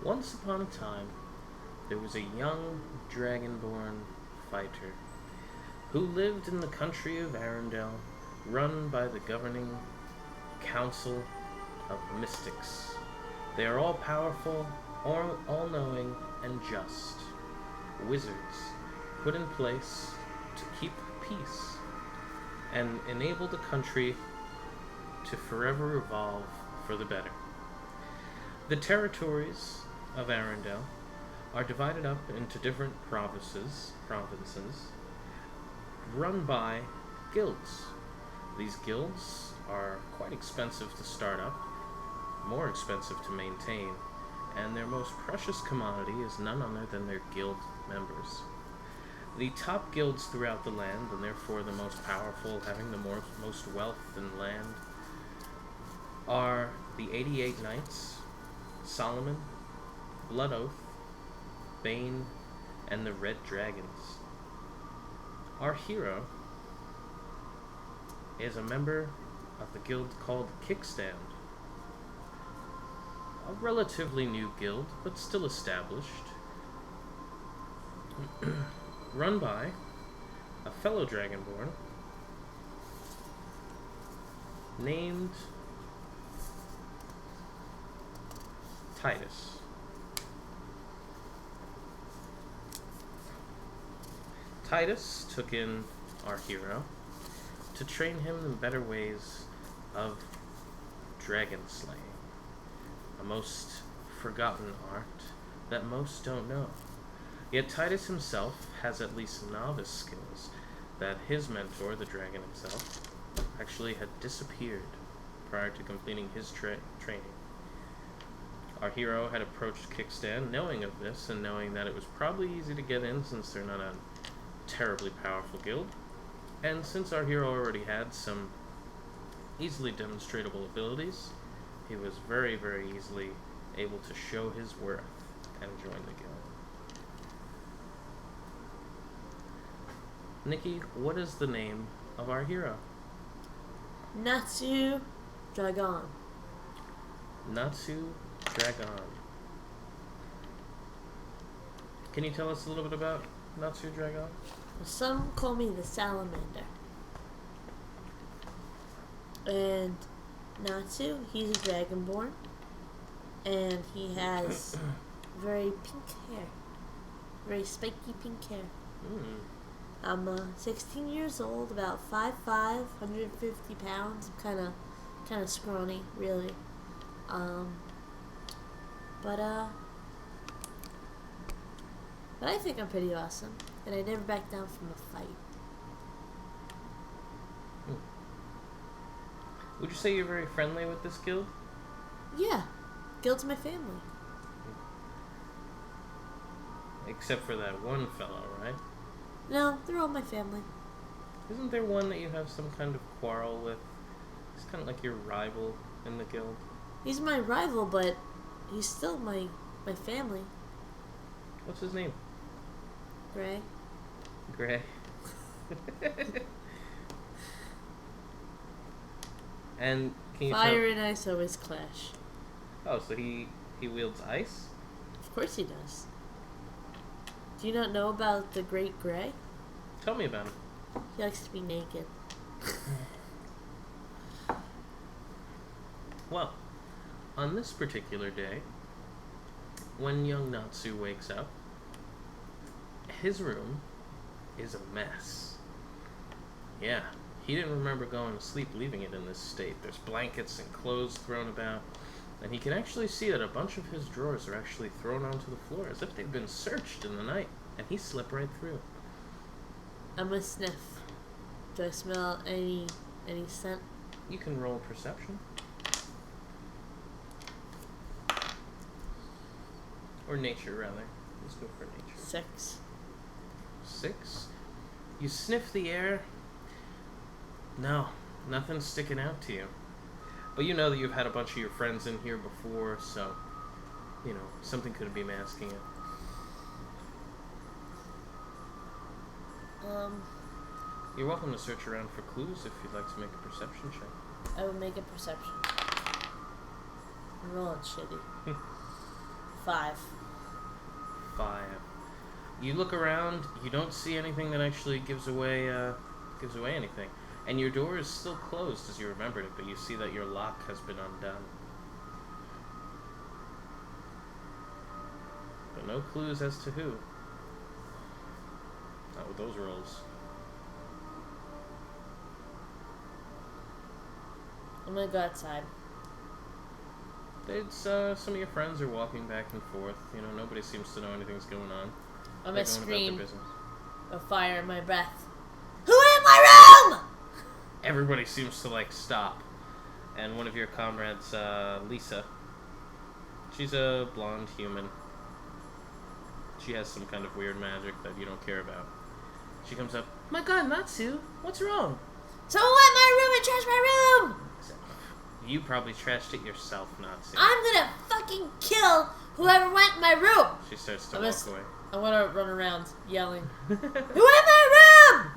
Once upon a time, there was a young dragonborn fighter who lived in the country of Arendelle, run by the governing council of mystics. They are all powerful, all knowing, and just. Wizards put in place to keep peace and enable the country to forever evolve for the better. The territories of Arendelle are divided up into different provinces run by guilds. These guilds are quite expensive to start up, more expensive to maintain, and their most precious commodity is none other than their guild members. The top guilds throughout the land, and therefore the most powerful, having the most wealth and land, are the 88 Knights, Solomon, Blood Oath, Bane, and the Red Dragons. Our hero is a member of the guild called Kickstart, a relatively new guild, but still established, run by a fellow Dragonborn named Titus. Titus took in our hero to train him in better ways of dragon slaying, a most forgotten art that most don't know. Yet Titus himself has at least novice skills that his mentor, the dragon himself, actually had disappeared prior to completing his training. Our hero had approached Kickstand knowing of this and knowing that it was probably easy to get in since they're not a terribly powerful guild, and since our hero already had some easily demonstratable abilities, he was very, very easily able to show his worth and join the guild. Nikki, what is the name of our hero? Notsu Dragon. Notsu Dragon. Can you tell us a little bit about Notsu Dragon? Some call me the salamander. And Natsu, he's a dragonborn. And he has very pink hair. Very spiky pink hair. Mm. I'm 16 years old, about 5'5", 150 pounds. I'm kind of scrawny, really. But I think I'm pretty awesome, and I never back down from a fight. Would you say you're very friendly with this guild? Yeah, guild's my family. Except for that one fellow, right? No, they're all my family. Isn't there one that you have some kind of quarrel with? He's kind of like your rival in the guild. He's my rival, but he's still my family. What's his name? Gray. Gray. And can you Fire and ice always clash. Oh, so he wields ice? Of course he does. Do you not know about the Great Gray? Tell me about him. He likes to be naked. Well, on this particular day, when young Natsu wakes up, his room is a mess. Yeah, he didn't remember going to sleep leaving it in this state. There's blankets and clothes thrown about, and he can actually see that a bunch of his drawers are actually thrown onto the floor as if they've been searched in the night, and he slipped right through. I'm gonna sniff. Do I smell any scent? You can roll perception. Or nature, rather. Let's go for nature. 6. 6. You sniff the air. No, nothing's sticking out to you. But you know that you've had a bunch of your friends in here before, so, something could be masking it. You're welcome to search around for clues if you'd like to make a perception check. I will make a perception. I'm rolling shitty. 5. 5. You look around. You don't see anything that actually gives away anything, and your door is still closed as you remembered it. But you see that your lock has been undone. But no clues as to who. Not with those rolls. I'm gonna go outside. It's some of your friends are walking back and forth. You know, nobody seems to know anything's going on. I'm They're gonna going about scream their business. a fire in my breath. Who in my room? Everybody seems to like stop, and one of your comrades, Lisa. She's a blonde human. She has some kind of weird magic that you don't care about. She comes up. My God, Notsu, what's wrong? Someone went in my room and trashed my room. You probably trashed it yourself, Notsu. I'm gonna fucking kill whoever went in my room. She starts to walk away. I want to run around yelling, who in my room?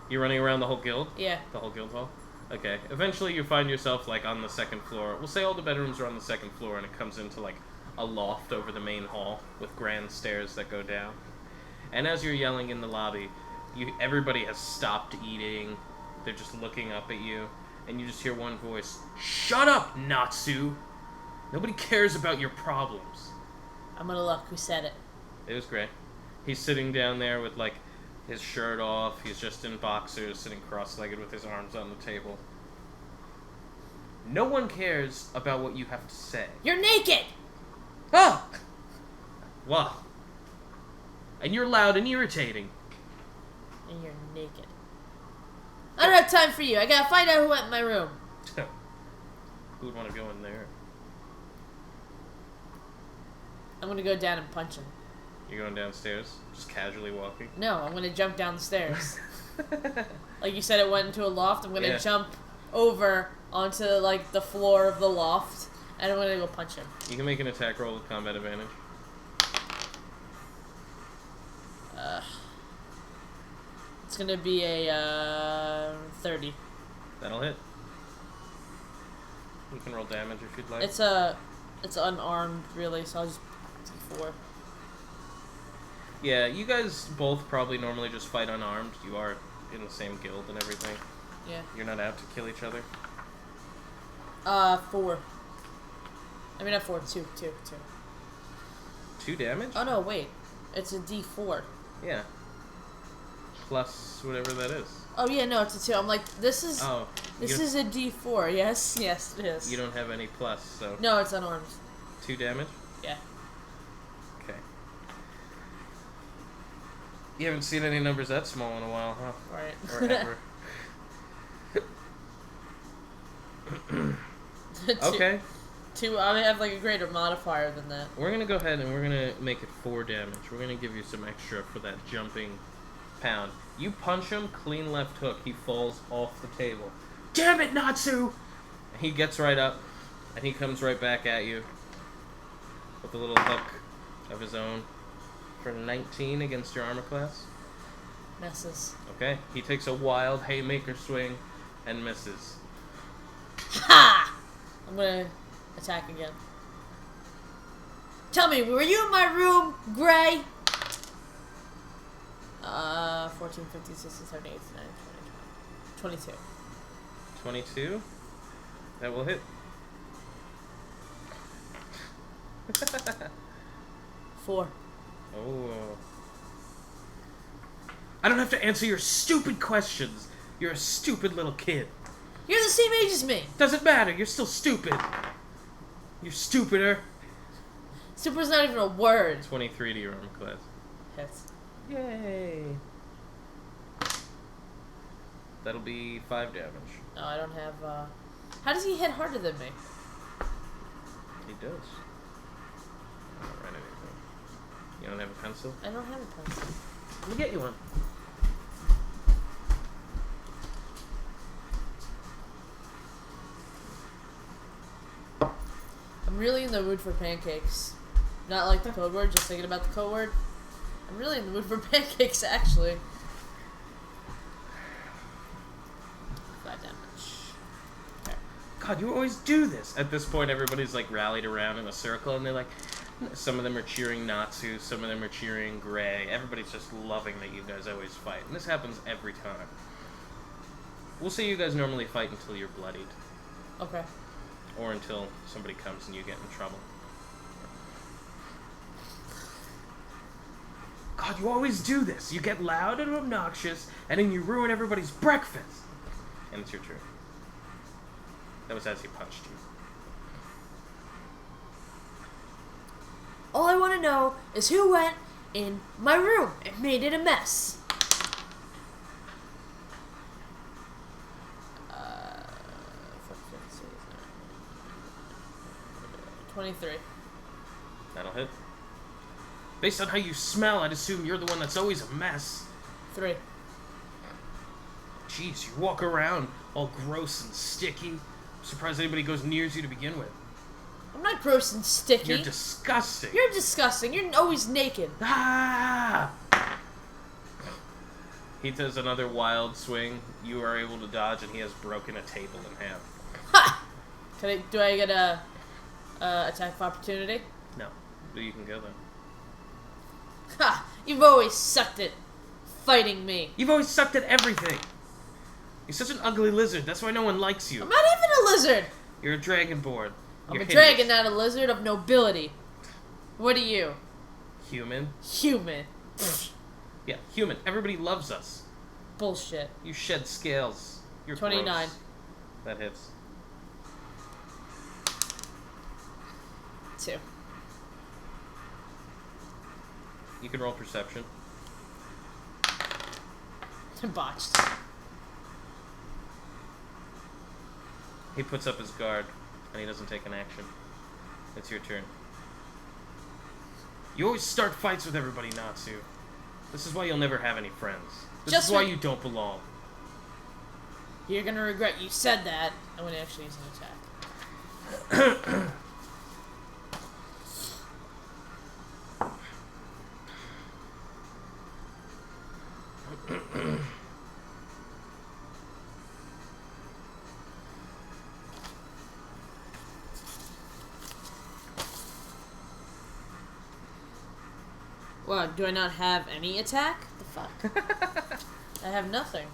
You're running around the whole guild? Yeah. The whole guild hall? Okay. Eventually you find yourself, like, on the second floor. We'll say all the bedrooms are on the second floor, and it comes into, like, a loft over the main hall with grand stairs that go down. And as you're yelling in the lobby, everybody has stopped eating. They're just looking up at you. And you just hear one voice, Shut up, Notsu! Nobody cares about your problems. I'm gonna look. Who said it? It was great. He's sitting down there with, like, his shirt off. He's just in boxers, sitting cross-legged with his arms on the table. No one cares about what you have to say. You're naked! Ah! Wow. And you're loud and irritating. And you're naked. I don't have time for you. I gotta find out who went in my room. Who would want to go in there? I'm gonna go down and punch him. You're going downstairs? Just casually walking? No, I'm gonna jump down the stairs. Like you said, it went into a loft. I'm gonna jump over onto, like, the floor of the loft, and I'm gonna go punch him. You can make an attack roll with combat advantage. It's gonna be a 30. That'll hit. You can roll damage if you'd like. It's unarmed, really, so I'll just D4. Yeah, you guys both probably normally just fight unarmed. You are in the same guild and everything. Yeah. You're not out to kill each other. 4. I mean, not 4. 2. 2 damage? Oh no, wait. It's a D4. Yeah. Plus whatever that is. Oh yeah, no, it's a 2. I'm like, this is. Oh. This is a D4. Yes, it is. You don't have any plus, so. No, it's unarmed. 2 damage? Yeah. Okay. You haven't seen any numbers that small in a while, huh? Right. Or ever. Okay. 2. I have like a greater modifier than that. We're gonna go ahead and we're gonna make it 4 damage. We're gonna give you some extra for that jumping pound. You punch him, clean left hook. He falls off the table. Damn it, Notsu! And he gets right up, and he comes right back at you with a little hook of his own for 19 against your armor class. Misses. Okay. He takes a wild haymaker swing and misses. Ha! I'm gonna attack again. Tell me, were you in my room, Gray? 14, 15, 16, 17, 18, 19, 20, 22. 22? That will hit. 4. Oh. I don't have to answer your stupid questions. You're a stupid little kid. You're the same age as me. Doesn't matter. You're still stupid. You're stupider. Super's not even a word. 23 to your armor class. Hits. Yay. That'll be 5 damage. No, I don't have, How does he hit harder than me? He does. I don't write anything. You don't have a pencil? I don't have a pencil. Let me get you one. I'm really in the mood for pancakes. Not like the code word, just thinking about the code word. I'm really in the mood for pancakes, actually. 5 damage. Okay. God God, you always do this. At this point, everybody's like rallied around in a circle, and they're like, some of them are cheering Natsu, some of them are cheering Gray. Everybody's just loving that you guys always fight, and this happens every time. We'll say you guys normally fight until you're bloodied. Okay. Or until somebody comes and you get in trouble. God, you always do this. You get loud and obnoxious, and then you ruin everybody's breakfast. And it's your turn. That was as he punched you. All I want to know is who went in my room and made it a mess. 23. That'll hit. Based on how you smell, I'd assume you're the one that's always a mess. 3. Jeez, you walk around all gross and sticky. I'm surprised anybody goes near you to begin with. I'm not gross and sticky. You're disgusting. You're disgusting. You're always naked. Ah! He does another wild swing. You are able to dodge, and he has broken a table in half. Ha! Do I get a attack of opportunity? No, but you can go then. Ha! You've always sucked at fighting me. You've always sucked at everything. You're such an ugly lizard. That's why no one likes you. I'm not even a lizard. You're a dragonborn. I'm a dragon, not a lizard of nobility. What are you? Human. Human. Yeah, human. Everybody loves us. Bullshit. You shed scales. You're 29. gross. That hits. 2. You can roll perception. Botched. He puts up his guard, and he doesn't take an action. It's your turn. You always start fights with everybody, Natsu. This is why you'll never have any friends. This is why you don't belong. You're gonna regret you said that. I'm gonna actually use an attack. What, do I not have any attack? The fuck? I have nothing.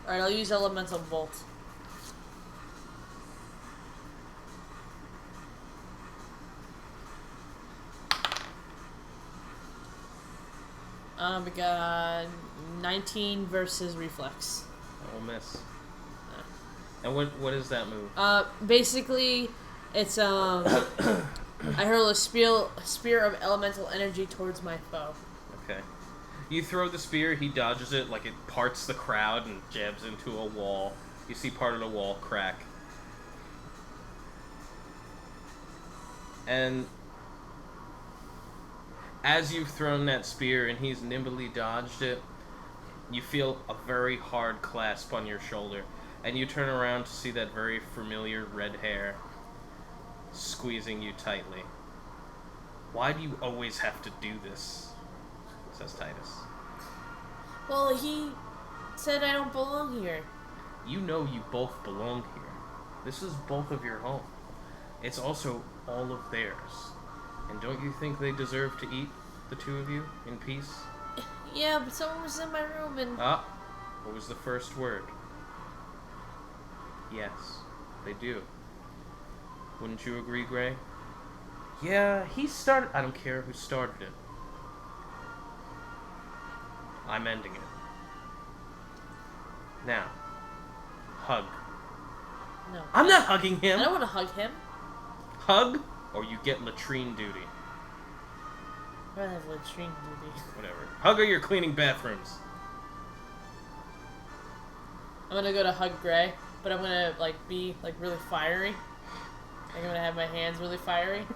Alright, I'll use Elemental Bolt. We got 19 versus Reflex. I'll miss. And what is that move? Basically, it's I hurl a spear of elemental energy towards my foe. Okay. You throw the spear, he dodges it like it parts the crowd and jabs into a wall. You see part of the wall crack. And as you've thrown that spear and he's nimbly dodged it, you feel a very hard clasp on your shoulder, and you turn around to see that very familiar red hair squeezing you tightly. Why do you always have to do this? Says Titus. Well, he said I don't belong here. You know you both belong here. This is both of your home. It's also all of theirs. And don't you think they deserve to eat, the two of you, in peace? Yeah, but someone was in my room and... Ah, what was the first word? Yes, they do. Wouldn't you agree, Gray? Yeah, he started... I don't care who started it. I'm ending it. Now, hug. No. I'm not hugging him! I don't want to hug him. Hug, or you get latrine duty. I have latrine duty. Whatever. Hug or you're cleaning bathrooms. I'm gonna go to hug Gray, but I'm gonna be really fiery. I'm gonna have my hands really fiery.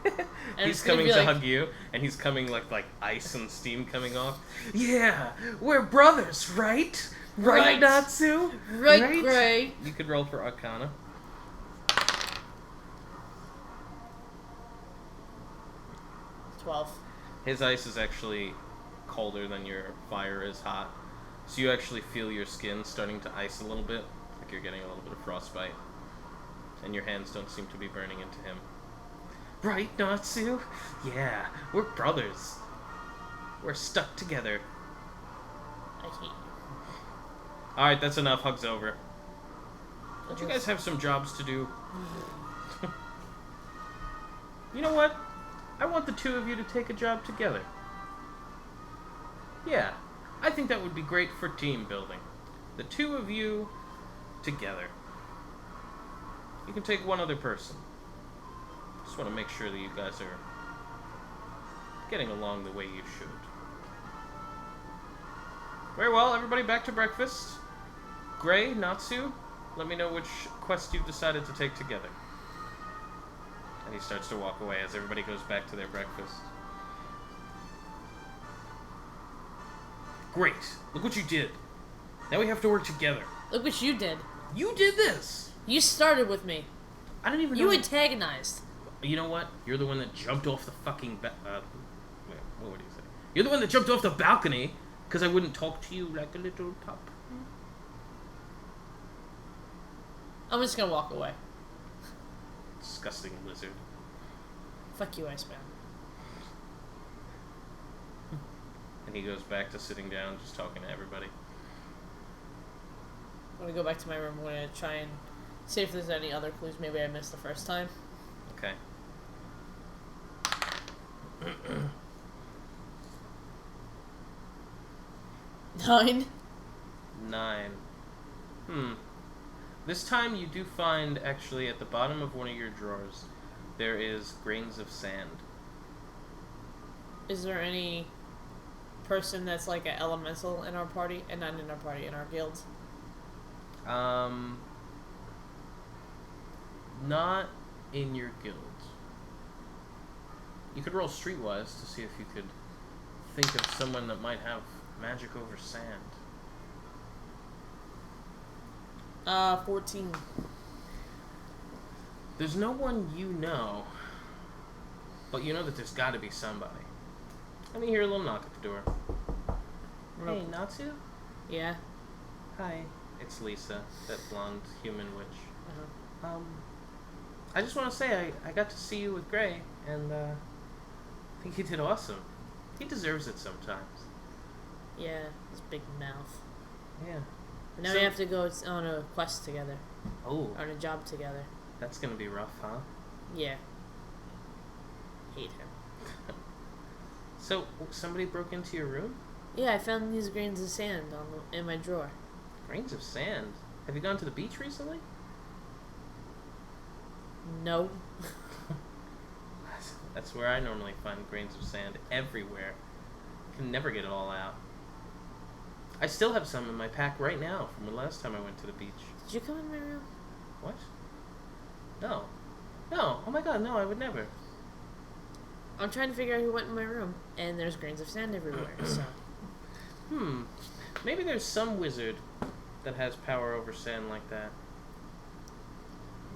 And He's coming to hug you, and he's coming like ice and steam coming off. Yeah, we're brothers, right? Right, Natsu? Right, Gray. You could roll for Arcana. 12. His ice is actually colder than your fire is hot. So you actually feel your skin starting to ice a little bit, like you're getting a little bit of frostbite. And your hands don't seem to be burning into him. Right, Natsu? Yeah, we're brothers. We're stuck together. I hate you. Alright, that's enough. Hug's over. Don't you guys have some jobs to do? You know what? I want the two of you to take a job together. Yeah, I think that would be great for team building. The two of you together. You can take one other person. Just want to make sure that you guys are getting along the way you should. Very well, everybody back to breakfast. Gray, Natsu, let me know which quest you've decided to take together. And he starts to walk away as everybody goes back to their breakfast. Great. Look what you did. Now we have to work together. Look what you did. You did this. You started with me. I didn't even know. You antagonized. You know what? You're the one that jumped off the fucking... wait, what would you say? You're the one that jumped off the balcony because I wouldn't talk to you like a little pup. I'm just gonna walk away. Disgusting lizard. Fuck you, Iceman. And he goes back to sitting down, just talking to everybody. I'm gonna go back to my room. I'm gonna try and see if there's any other clues maybe I missed the first time. Okay. 9. 9. This time you do find, actually, at the bottom of one of your drawers, there is grains of sand. Is there any person that's like an elemental in our party? And not in our party, in our guild? Not in your guild. You could roll streetwise to see if you could think of someone that might have magic over sand. 14. There's no one you know, but you know that there's got to be somebody. And you hear a little knock at the door. Hey, Natsu? Yeah? Hi. It's Lisa, that blonde human witch. Uh-huh. I just want to say I got to see you with Gray, and I think he did awesome. He deserves it sometimes. Yeah, his big mouth. Yeah. And now we have to go on a quest together. Oh. On a job together. That's gonna be rough, huh? Yeah. Hate him. So, somebody broke into your room? Yeah, I found these grains of sand in my drawer. Grains of sand? Have you gone to the beach recently? No. That's where I normally find grains of sand everywhere. Can never get it all out. I still have some in my pack right now from the last time I went to the beach. Did you come in my room? What? No. No. Oh my god, no, I would never. I'm trying to figure out who went in my room, and there's grains of sand everywhere, so... Maybe there's some wizard that has power over sand like that.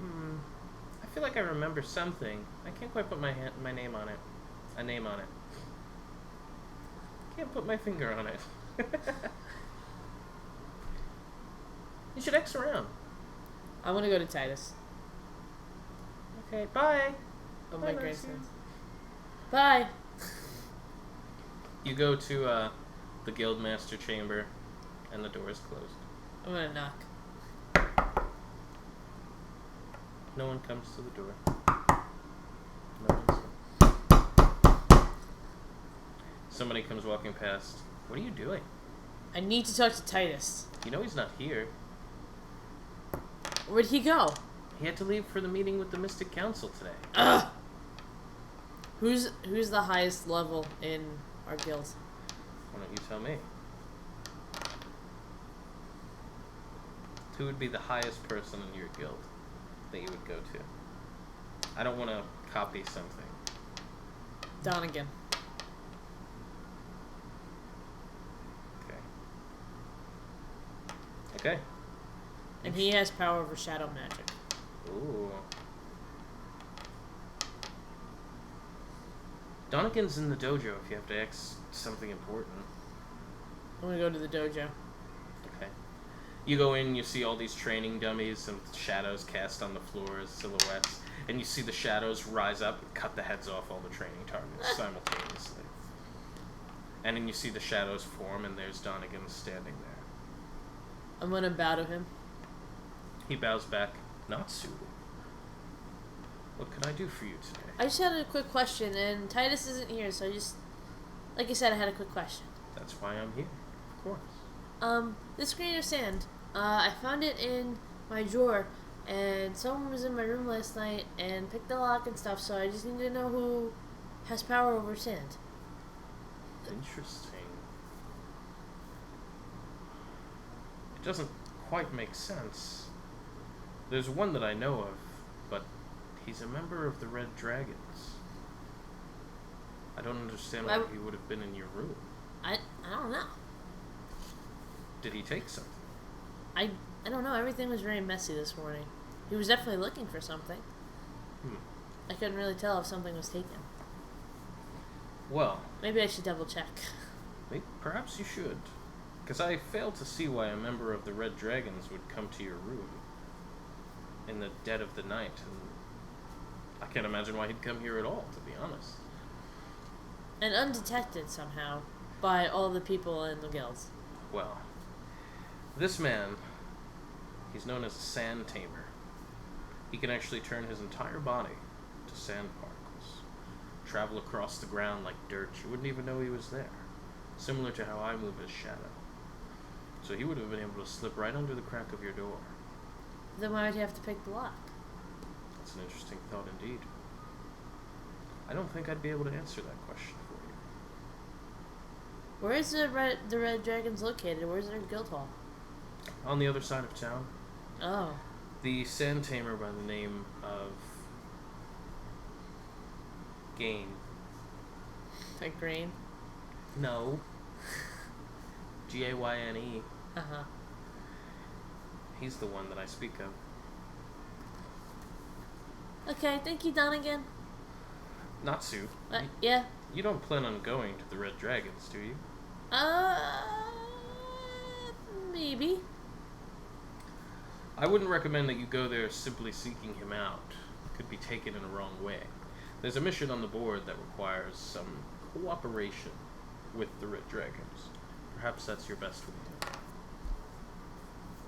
I feel like I remember something. I can't quite put my name on it. A name on it. Can't put my finger on it. You should X around. I want to go to Titus. Okay, bye. Oh, Bye, my Marcy. grandsons. Bye. You go to the guildmaster chamber, and the door is closed. I'm gonna knock. No one comes to the door. No one's... Somebody comes walking past. What are you doing? I need to talk to Titus. You know he's not here. Where'd he go? He had to leave for the meeting with the Mystic Council today. Ugh! Who's the highest level in our guild? Why don't you tell me? Who would be the highest person in your guild that you would go to? I don't want to copy something. Donegan. Okay. And he has power over shadow magic. Ooh. Donegan's in the dojo if you have to ask something important. I'm gonna go to the dojo. Okay. You go in, you see all these training dummies and shadows cast on the floor as silhouettes, and you see the shadows rise up and cut the heads off all the training targets simultaneously. And then you see the shadows form, and there's Donegan standing there. I'm gonna bow to him. He bows back. Notsu. What can I do for you today? I just had a quick question, and Titus isn't here, so like I said, I had a quick question. That's why I'm here, of course. This grain of sand, I found it in my drawer, and someone was in my room last night and picked the lock and stuff, so I just need to know who has power over sand. Interesting. It doesn't quite make sense. There's one that I know of, but he's a member of the Red Dragons. I don't understand why he would have been in your room. I don't know. Did he take something? I don't know. Everything was very messy this morning. He was definitely looking for something. I couldn't really tell if something was taken. Well, maybe I should double check. Perhaps you should. Because I fail to see why a member of the Red Dragons would come to your room in the dead of the night, and I can't imagine why he'd come here at all, to be honest. And undetected somehow by all the people in the guilds. Well, this man, he's known as a sand tamer. He can actually turn his entire body to sand particles, travel across the ground like dirt. You wouldn't even know he was there, similar to how I move as shadow. So he would have been able to slip right under the crack of your door. Then why would he have to pick the lock? That's an interesting thought indeed. I don't think I'd be able to answer that question for you. Where is the Red Dragons located? Where's their guild hall? On the other side of town. Oh. The sand tamer by the name of Gain. Like Grain? No. G-A-Y-N-E. Uh-huh. He's the one that I speak of. Okay, thank you, Donegan. Natsu. Yeah? You don't plan on going to the Red Dragons, do you? Maybe. I wouldn't recommend that you go there simply seeking him out. It could be taken in a wrong way. There's a mission on the board that requires some cooperation with the Red Dragons. Perhaps that's your best way.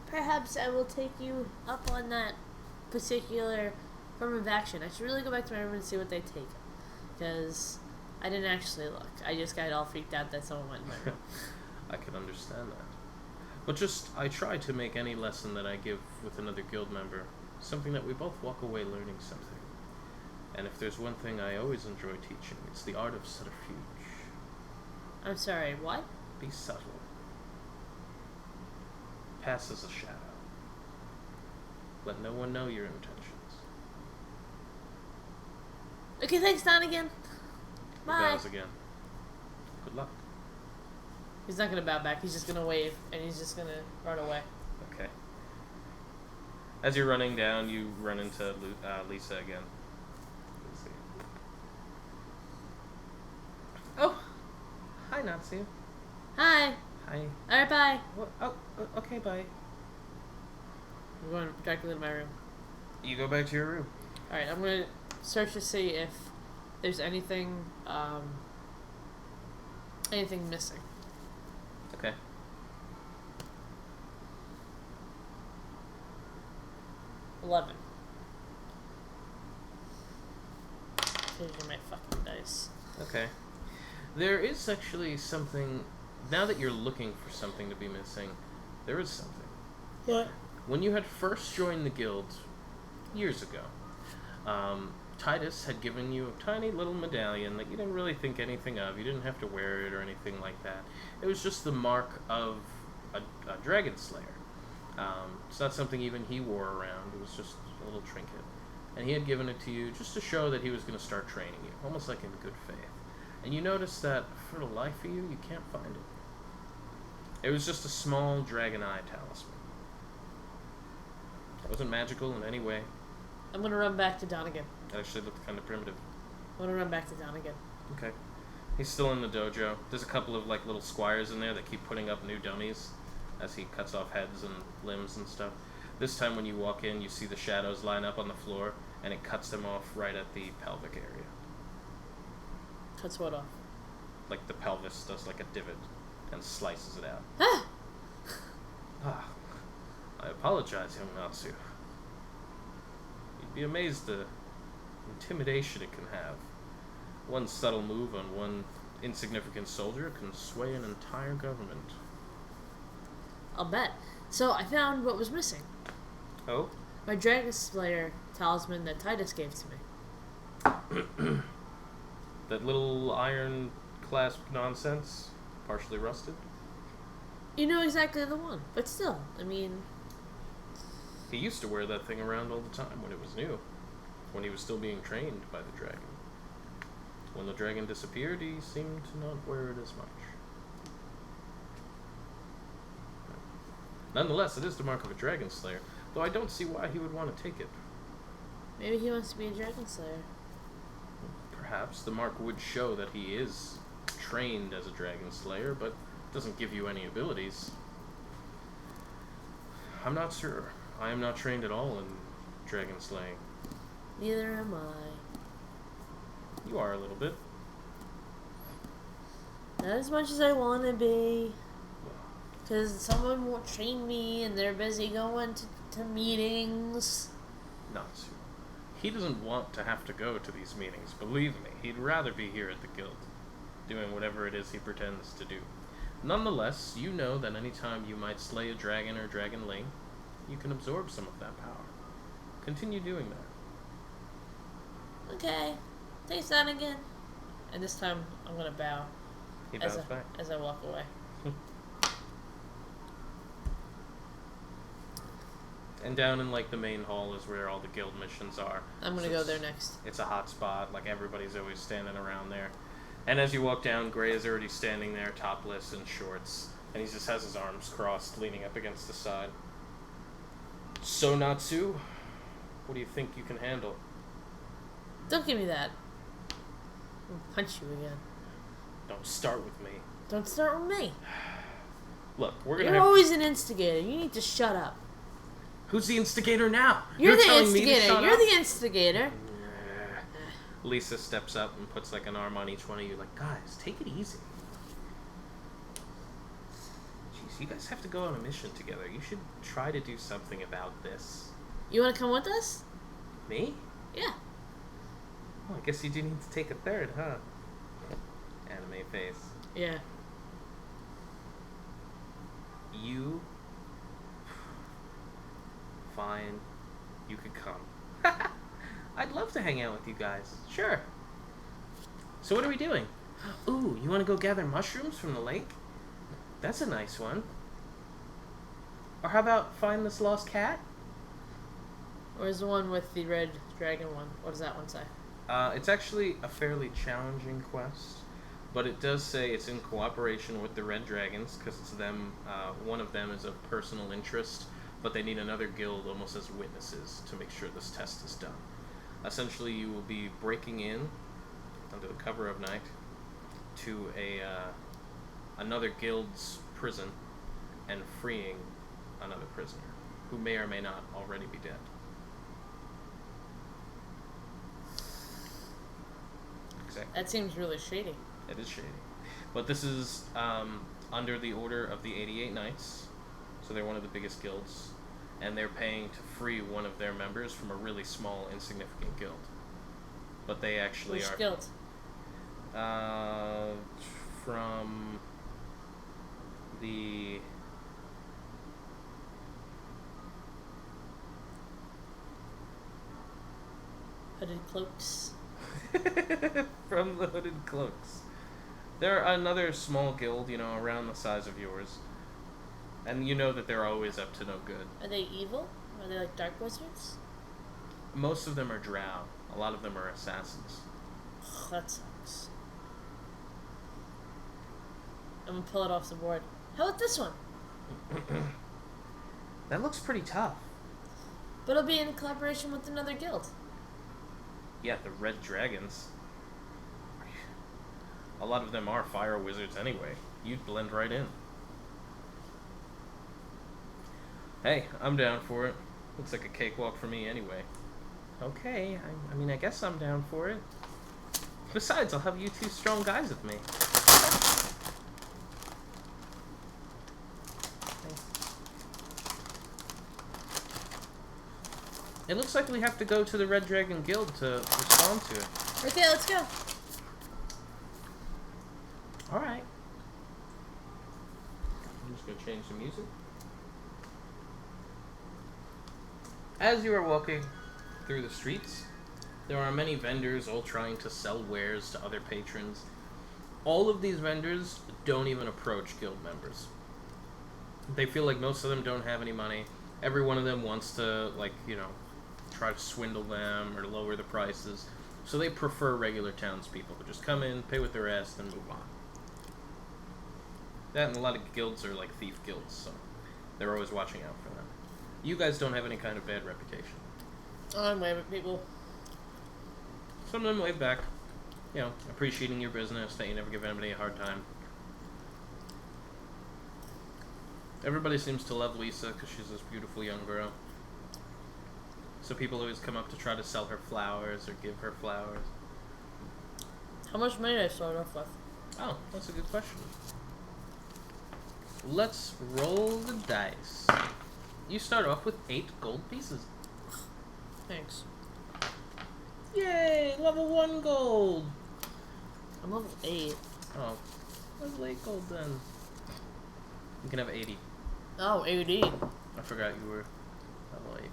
Perhaps I will take you up on that particular form of action. I should really go back to my room and see what they take. Because I didn't actually look. I just got all freaked out that someone went in my room. I can understand that. But I try to make any lesson that I give with another guild member something that we both walk away learning something. And if there's one thing I always enjoy teaching, it's the art of subterfuge. I'm sorry, what? Be subtle. Pass as a shadow. Let no one know your intentions. Okay, thanks, Donegan. Bye. Bows again. Good luck. He's not gonna bow back. He's just gonna wave, and he's just gonna run away. Okay. As you're running down, you run into Lisa again. Let's see. Oh, hi, Natsu. Hi. Hi. All right, bye. What? Oh, okay, bye. I'm going directly to my room. You go back to your room. All right, I'm gonna search to see if there's anything missing. Okay. $11. These are my fucking dice. Okay. There is actually something. Now that you're looking for something to be missing, there is something. What? When you had first joined the guild years ago, Titus had given you a tiny little medallion that you didn't really think anything of. You didn't have to wear it or anything like that. It was just the mark of a dragon slayer. It's not something even he wore around. It was just a little trinket. And he had given it to you just to show that he was going to start training you, almost like in good faith. And you notice that for the life of you, you can't find it. It was just a small dragon eye talisman. It wasn't magical in any way. I'm gonna run back to Donegan. It actually looked kind of primitive. I'm gonna run back to Donegan. Okay. He's still in the dojo. There's a couple of like little squires in there that keep putting up new dummies as he cuts off heads and limbs and stuff. This time when you walk in, you see the shadows line up on the floor, and it cuts them off right at the pelvic area. Cuts what off? Like the pelvis does like a divot and slices it out. Ah! Ah, I apologize, young Natsu. You'd be amazed the intimidation it can have. One subtle move on one insignificant soldier can sway an entire government. I'll bet. So I found what was missing. Oh? My Dragon Slayer talisman that Titus gave to me. That little iron clasp nonsense? Partially rusted? You know exactly the one, but still, I mean... He used to wear that thing around all the time when it was new. When he was still being trained by the dragon. When the dragon disappeared, he seemed to not wear it as much. Nonetheless, it is the mark of a dragon slayer, though I don't see why he would want to take it. Maybe he wants to be a Dragon Slayer. Perhaps the mark would show that he is trained as a dragon slayer, but doesn't give you any abilities. I'm not sure. I am not trained at all in dragon slaying. Neither am I. You are a little bit. Not as much as I want to be. Because someone will train me and they're busy going to meetings. Natsu. He doesn't want to have to go to these meetings, believe me. He'd rather be here at the guild, doing whatever it is he pretends to do. Nonetheless, you know that any time you might slay a dragon or dragonling, you can absorb some of that power. Continue doing that. Okay. Taste that again. And this time, I'm going to bow. He bows back. As I walk away. And down in like the main hall is where all the guild missions are. I'm going to go there next. It's a hot spot, like everybody's always standing around there. And as you walk down, Gray is already standing there, topless in shorts, and he just has his arms crossed, leaning up against the side. So, Natsu, what do you think you can handle? Don't give me that. I'll punch you again. Don't start with me. Don't start with me. Look, we're gonna You're always an instigator. You need to shut up. Who's the instigator now? You're the telling me to instigator. shut You're up? the instigator. Lisa steps up and puts like an arm on each one of you, like, guys, take it easy. Jeez, you guys have to go on a mission together. You should try to do something about this. You want to come with us? Me? Yeah. Well, I guess you do need to take a third, huh? Anime face. Yeah. You... Fine. You could come. I'd love to hang out with you guys. Sure. So what are we doing? Ooh, you want to go gather mushrooms from the lake? That's a nice one. Or how about find this lost cat? Where's the one with the red dragon one? What does that one say? It's actually a fairly challenging quest, but it does say it's in cooperation with the Red Dragons, because it's them. One of them is of personal interest, but they need another guild almost as witnesses to make sure this test is done. Essentially, you will be breaking in under the cover of night to another guild's prison and freeing another prisoner who may or may not already be dead. Exactly. That seems really shady. It is shady. But this is under the order of the 88 Knights, so they're one of the biggest guilds, and they're paying to free one of their members from a really small, insignificant guild. But they actually Which are... guild? From the... Hooded Cloaks. From the Hooded Cloaks. They're another small guild, you know, around the size of yours. And you know that they're always up to no good. Are they evil? Are they like dark wizards? Most of them are drow. A lot of them are assassins. That sucks. I'm gonna pull it off the board. How about this one? That looks pretty tough. But it'll be in collaboration with another guild. Yeah, the Red Dragons. A lot of them are fire wizards anyway. You'd blend right in. Hey, I'm down for it. Looks like a cakewalk for me anyway. Okay, I mean, I guess I'm down for it. Besides, I'll have you two strong guys with me. It looks like we have to go to the Red Dragon Guild to respond to it. Okay, let's go. Alright. I'm just going to change the music. As you are walking through the streets, there are many vendors all trying to sell wares to other patrons. All of these vendors don't even approach guild members. They feel like most of them don't have any money. Every one of them wants to, like, you know, try to swindle them or lower the prices. So they prefer regular townspeople who just come in, pay with their ass, then move on. That and a lot of guilds are like thief guilds, so they're always watching out for them. You guys don't have any kind of bad reputation. I'm waving people. Some of them wave back, you know, appreciating your business, that you never give anybody a hard time. Everybody seems to love Lisa because she's this beautiful young girl. So people always come up to try to sell her flowers or give her flowers. How much money did I start off with? Oh, that's a good question. Let's roll the dice. You start off with 8 gold pieces. Thanks. Yay! Level 1 gold! I'm level 8. Oh, level 8 gold then. You can have 80. Oh, 80. I forgot you were level 8.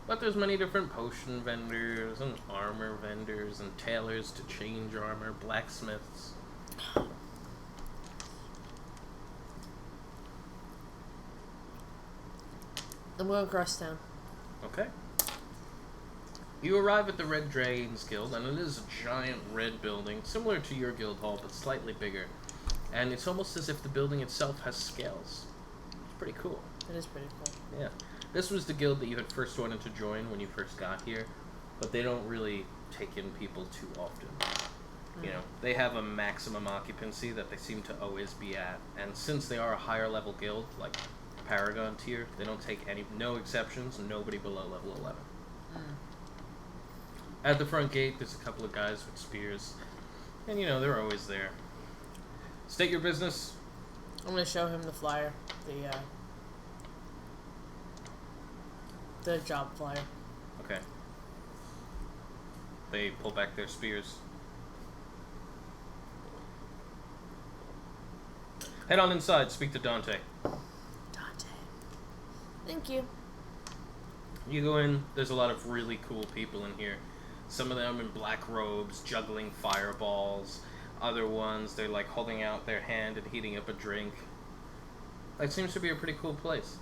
But there's many different potion vendors and armor vendors and tailors to change armor, blacksmiths. I'm going across town. Okay. You arrive at the Red Dragons Guild, and it is a giant red building, similar to your guild hall, but slightly bigger. And it's almost as if the building itself has scales. It's pretty cool. It is pretty cool. Yeah. This was the guild that you had first wanted to join when you first got here, but they don't really take in people too often. You know, they have a maximum occupancy that they seem to always be at, and since they are a higher level guild, like Paragon tier, they don't take no exceptions, nobody below level 11. At the front gate, there's a couple of guys with spears, and you know, they're always there. State your business. I'm gonna show him the flyer, the job flyer. Okay. They pull back their spears. Head on inside, speak to Dante. Dante. Thank you. You go in, there's a lot of really cool people in here. Some of them in black robes, juggling fireballs. Other ones, they're like holding out their hand and heating up a drink. It seems to be a pretty cool place.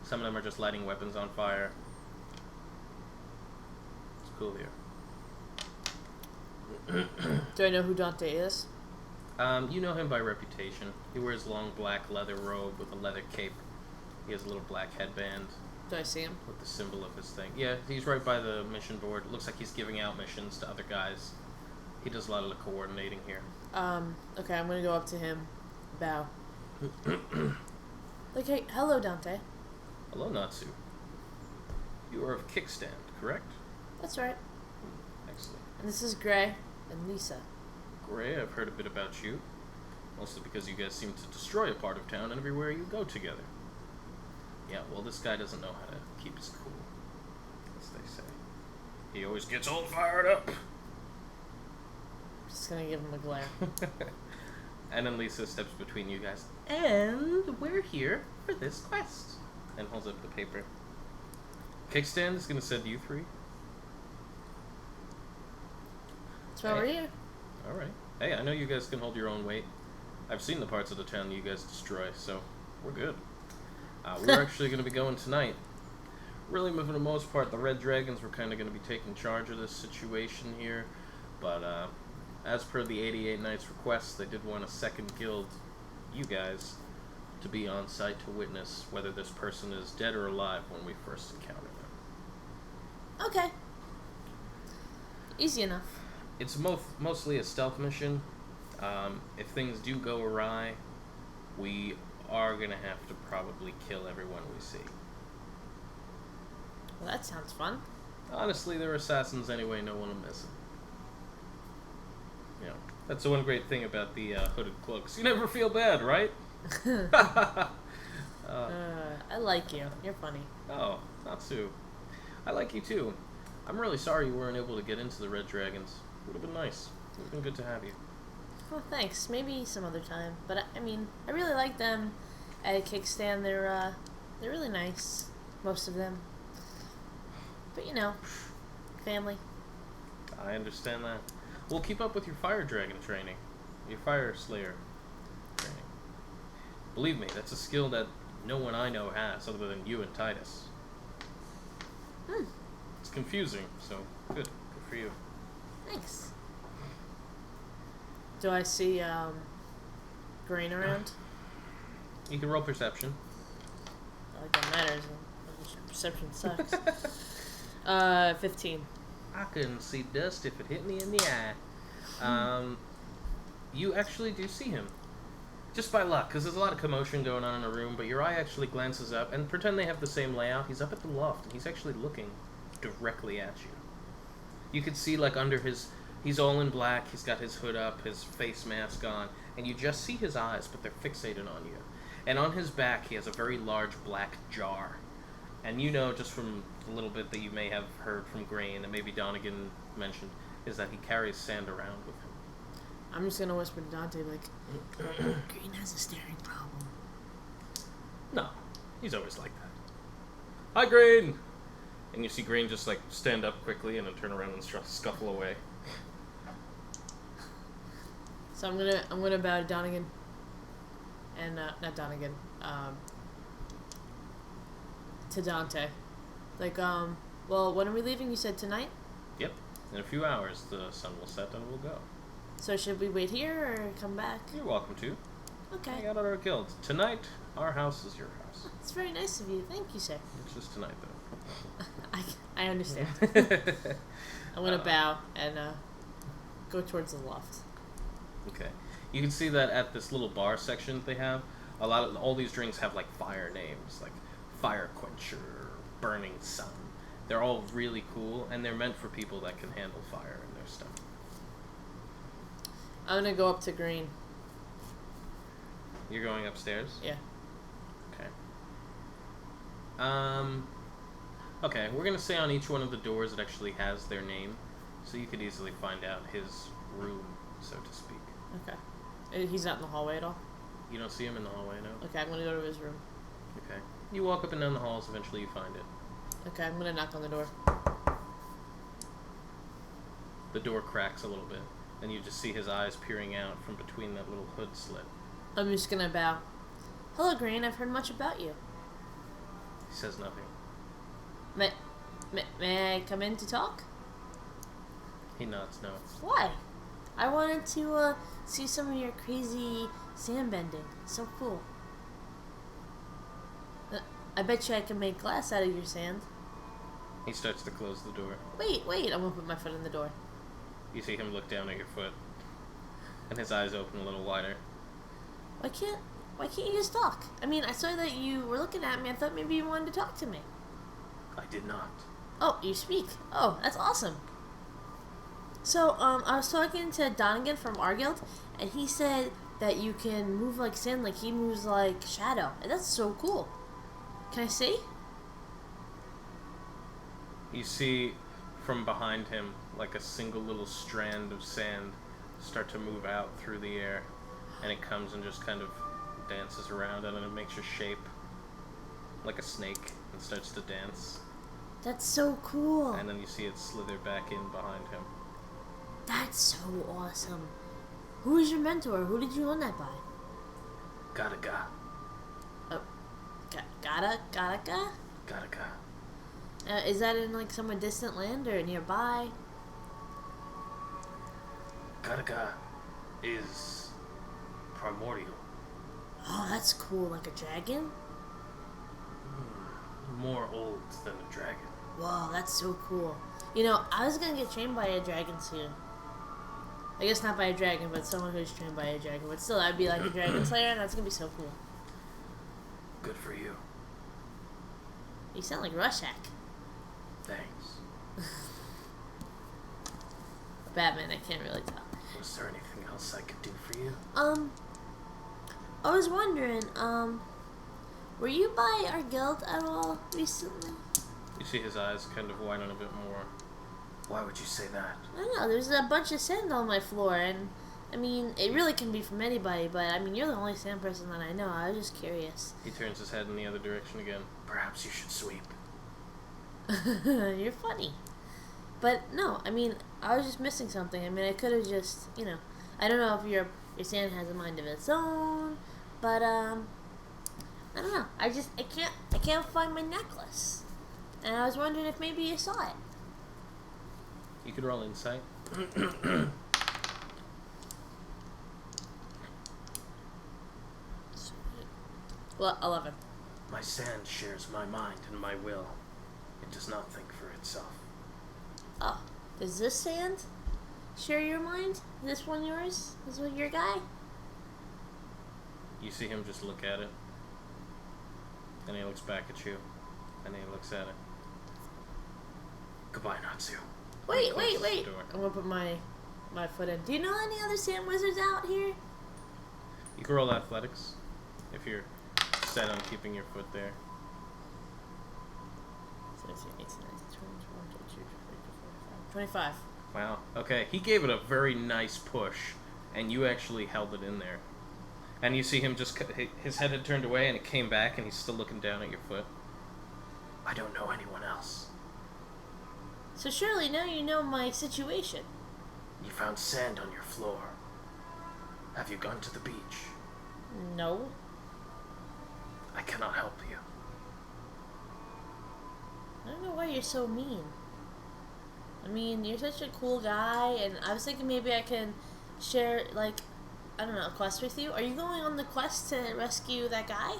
Some of them are just lighting weapons on fire. It's cool here. Do I know who Dante is? You know him by reputation. He wears long black leather robe with a leather cape. He has a little black headband Do I see him? with the symbol of his thing. Yeah, he's right by the mission board. It looks like he's giving out missions to other guys. He does a lot of the coordinating here. Okay, I'm gonna go up to him. Bow. Like, hey, hello, Dante. Hello, Notsu. You are of Kickstart, correct? That's right. Excellent. And this is Gray and Lisa. Gray, I've heard a bit about you. Mostly because you guys seem to destroy a part of town everywhere you go together. Yeah, well, this guy doesn't know how to keep his cool, as they say. He always gets all fired up. Just gonna give him a glare. And then Lisa steps between you guys. And we're here for this quest. And holds up the paper. Kickstand is going to send you 3. That's why we're here. Alright. Hey, I know you guys can hold your own weight. I've seen the parts of the town you guys destroy, so we're good. We're actually going to be going tonight. Really, for the most part, the Red Dragons were kind of going to be taking charge of this situation here. But, as per the 88 Knights request, they did want a second guild, you guys, to be on site to witness whether this person is dead or alive when we first encounter them. Okay. Easy enough. It's mostly a stealth mission. If things do go awry, we are gonna have to probably kill everyone we see. Well, that sounds fun. Honestly, they're assassins anyway. No one will miss them. You know, that's the one great thing about the hooded cloaks. You never feel bad, right? I like you. You're funny. Oh, Notsu. I like you too. I'm really sorry you weren't able to get into the Red Dragons. Would have been nice. Would have been good to have you. Well, thanks. Maybe some other time. But I mean, I really like them at a kickstand. They're really nice. Most of them. But you know, family. I understand that. Well, keep up with your fire dragon training. Your fire slayer training. Believe me, that's a skill that no one I know has other than you and Titus. It's confusing, so good. Good for you. Thanks. Do I see grain around? You can roll perception. Not like that matters. Perception sucks. 15. I couldn't see dust if it hit me in the eye. You actually do see him. Just by luck, because there's a lot of commotion going on in the room, but your eye actually glances up, and pretend they have the same layout. He's up at the loft, and he's actually looking directly at you. You could see, like, under his... He's all in black, he's got his hood up, his face mask on, and you just see his eyes, but they're fixated on you. And on his back, he has a very large black jar. And you know, just from a little bit that you may have heard from Grain, and maybe Donegan mentioned, is that he carries sand around with him. I'm just gonna whisper to Dante, like, Green has a staring problem. No, he's always like that. Hi, Grain! And you see Grain just, like, stand up quickly and then turn around and scuffle away. So I'm gonna bow to Donegan. And, not Donegan, to Dante. Like, well, when are we leaving? You said tonight? Yep. In a few hours, the sun will set and we'll go. So should we wait here or come back? You're welcome to. Okay. Hang out at our guild. Tonight, our house is your house. It's very nice of you. Thank you, sir. It's just tonight, though. I understand. I'm gonna bow and go towards the loft. Okay. You can see that at this little bar section that they have, all these drinks have like fire names, like Fire Quencher, Burning Sun. They're all really cool, and they're meant for people that can handle fire in their stuff. I'm gonna go up to Green. You're going upstairs? Yeah. Okay. Okay, we're gonna say on each one of the doors it actually has their name, so you could easily find out his room, so to speak. Okay. He's not in the hallway at all? You don't see him in the hallway, no? Okay, I'm gonna go to his room. Okay. You walk up and down the halls, eventually you find it. Okay, I'm gonna knock on the door. The door cracks a little bit, and you just see his eyes peering out from between that little hood slit. I'm just gonna bow. Hello, Green. I've heard much about you. He says nothing. May I come in to talk? He nods no. Why? I wanted to see some of your crazy sand bending. So cool. I bet you I can make glass out of your sand. He starts to close the door. Wait. I'm gonna put my foot in the door. You see him look down at your foot, and his eyes open a little wider. Why can't you just talk? I mean, I saw that you were looking at me. I thought maybe you wanted to talk to me. I did not. Oh, you speak. Oh, that's awesome. So, I was talking to Donegan from our guild, and he said that you can move like sand, like he moves like shadow. And that's so cool. Can I see? You see from behind him, like a single little strand of sand start to move out through the air, and it comes and just kind of dances around, and then it makes a shape like a snake and starts to dance. That's so cool. And then you see it slither back in behind him. That's so awesome. Who is your mentor? Who did you learn that by? Gotta. Oh, gotta. Is that in like somewhere distant land or nearby? Gattaca is primordial. Oh, that's cool. Like a dragon? More old than a dragon. Whoa, that's so cool. You know, I was gonna get trained by a dragon soon. I guess not by a dragon, but someone who's trained by a dragon. But still, I'd be like a dragon slayer, and that's gonna be so cool. Good for you. You sound like Rorschach. Thanks. Batman, I can't really tell. Was there anything else I could do for you? I was wondering, were you by our guild at all recently? You see his eyes kind of widen a bit more. Why would you say that? I don't know, there's a bunch of sand on my floor, and, I mean, it really can be from anybody, but, I mean, you're the only sand person that I know. I was just curious. He turns his head in the other direction again. Perhaps you should sweep. You're funny. But, no, I mean, I was just missing something. I mean, I could have just, you know, I don't know if your sand has a mind of its own, but, I don't know. I can't find my necklace. And I was wondering if maybe you saw it. You could roll insight. Well, 11. My sand shares my mind and my will. It does not think for itself. Oh, does this sand share your mind? Is this one yours? This one your guy? You see him just look at it. Then he looks back at you. And he looks at it. Goodbye, Notsu. Wait. I'm gonna put my foot in. Do you know any other sand wizards out here? You can roll athletics if you're set on keeping your foot there. 25. Wow. Okay, he gave it a very nice push, and you actually held it in there. And you see him just, his head had turned away, and it came back, and he's still looking down at your foot. I don't know anyone else. So surely now you know my situation. You found sand on your floor. Have you gone to the beach? No. I cannot help you. I don't know why you're so mean. I mean, you're such a cool guy, and I was thinking maybe I can share, like, I don't know, a quest with you. Are you going on the quest to rescue that guy?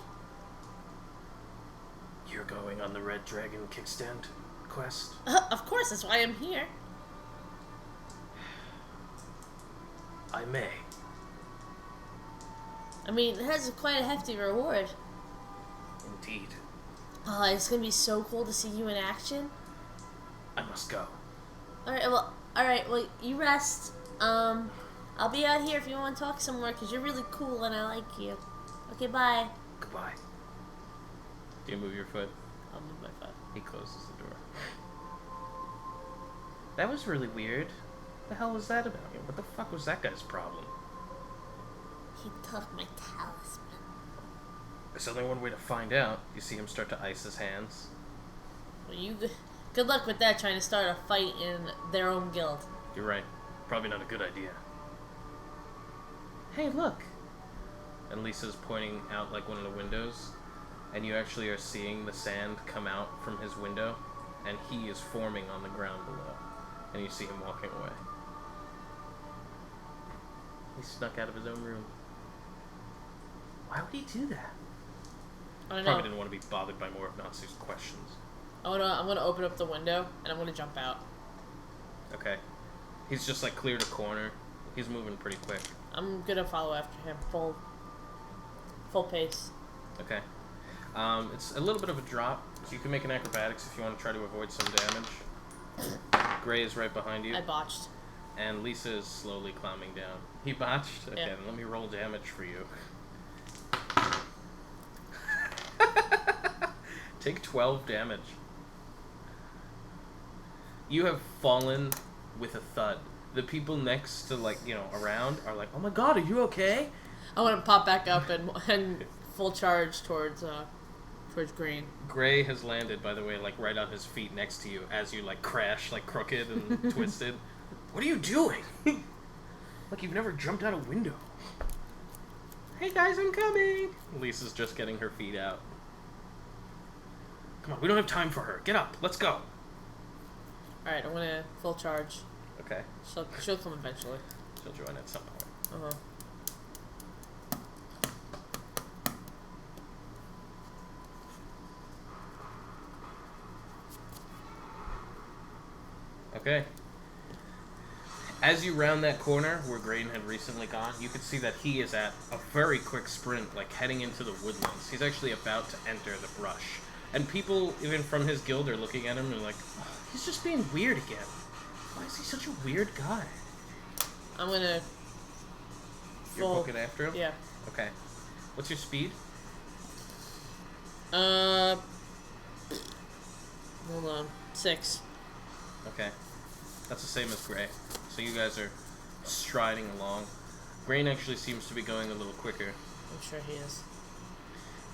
You're going on the Red Dragon Kickstart quest? Of course, that's why I'm here. I may. I mean, it has quite a hefty reward. Indeed. Oh, it's gonna be so cool to see you in action. I must go. Alright, well, you rest. I'll be out here if you want to talk some more, because you're really cool and I like you. Okay, bye. Goodbye. Do you move your foot? I'll move my foot. He closes the door. That was really weird. What the hell was that about? What the fuck was that guy's problem? He took my talisman. There's only one way to find out. You see him start to ice his hands. Well, good luck with that, trying to start a fight in their own guild. You're right. Probably not a good idea. Hey, look! And Lisa's pointing out like one of the windows, and you actually are seeing the sand come out from his window, and he is forming on the ground below. And you see him walking away. He snuck out of his own room. Why would he do that? I don't Probably know. didn't want to be bothered by more of Natsu's questions. I'm gonna open up the window and I'm gonna jump out. Okay. He's just like cleared a corner. He's moving pretty quick. I'm gonna follow after him, full pace. Okay. It's a little bit of a drop, so you can make an acrobatics if you want to try to avoid some damage. Gray is right behind you. I botched. And Lisa is slowly climbing down. He botched? Okay, Yeah. then let me roll damage for you. Take 12 damage. You have fallen with a thud. The people next to, like, you know, around are like, oh my god, are you okay? I want to pop back up and full charge towards green. Gray has landed, by the way, like right on his feet next to you as you like crash, like crooked and twisted. What are you doing? Like you've never jumped out a window. Hey guys, I'm coming. Lisa's just getting her feet out. Come on, we don't have time for her. Get up, let's go. Alright, I'm gonna full charge. Okay. She'll come eventually. She'll join at some point. Uh-huh. Okay. As you round that corner where Graydon had recently gone, you can see that he is at a very quick sprint, like heading into the woodlands. He's actually about to enter the brush. And people, even from his guild, are looking at him and like, oh, he's just being weird again. Why is he such a weird guy? I'm gonna... You're booking after him? Yeah. Okay. What's your speed? Hold on. 6. Okay. That's the same as Gray. So you guys are striding along. Grain actually seems to be going a little quicker. I'm sure he is.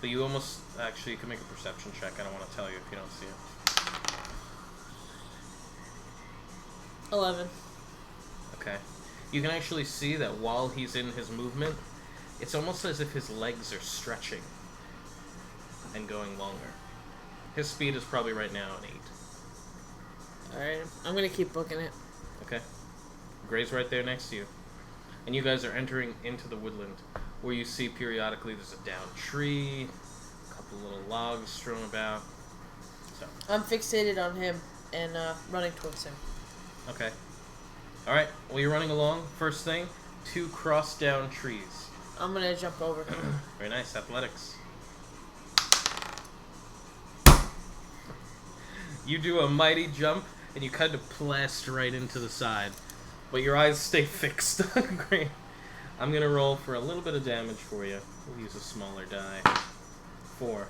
But you almost... Actually, you can make a perception check. I don't want to tell you if you don't see it. 11. Okay. You can actually see that while he's in his movement, it's almost as if his legs are stretching and going longer. His speed is probably right now an 8. Alright, I'm gonna keep booking it. Okay. Gray's right there next to you. And you guys are entering into the woodland, where you see periodically there's a downed tree, a couple little logs strewn about. So. I'm fixated on him and running towards him. Okay. Alright, well you're running along. First thing, 2 cross down trees. I'm gonna jump over him. Very nice, athletics. You do a mighty jump, and you kind of blast right into the side. But your eyes stay fixed. Great. I'm going to roll for a little bit of damage for you. We'll use a smaller die. 4.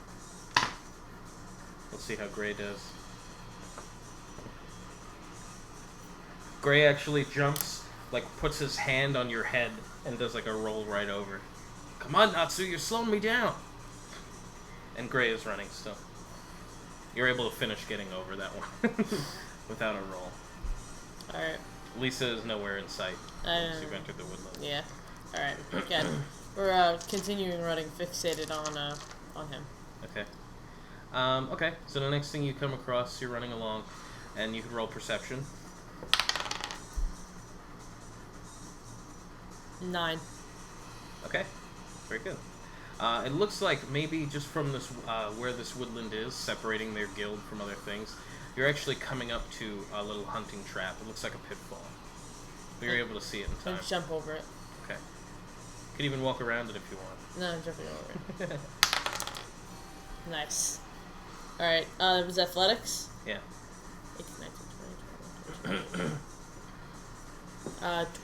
Let's see how Gray does. Gray actually jumps, like puts his hand on your head, and does like a roll right over. Come on, Notsu, you're slowing me down. And Gray is running still. You're able to finish getting over that one without a roll. Alright. Lisa is nowhere in sight once you've entered the woodland. Yeah. Alright. Okay. We're continuing running fixated on him. Okay. Okay, so the next thing you come across, you're running along, and you can roll perception. 9. Okay, very good. It looks like maybe just from this where this woodland is, separating their guild from other things, you're actually coming up to a little hunting trap. It looks like a pitfall. But you're able to see it in time. Let's jump over it. Okay. You can even walk around it if you want. No, I'm jumping over it. Nice. Alright, it was athletics? Yeah. 18, 19,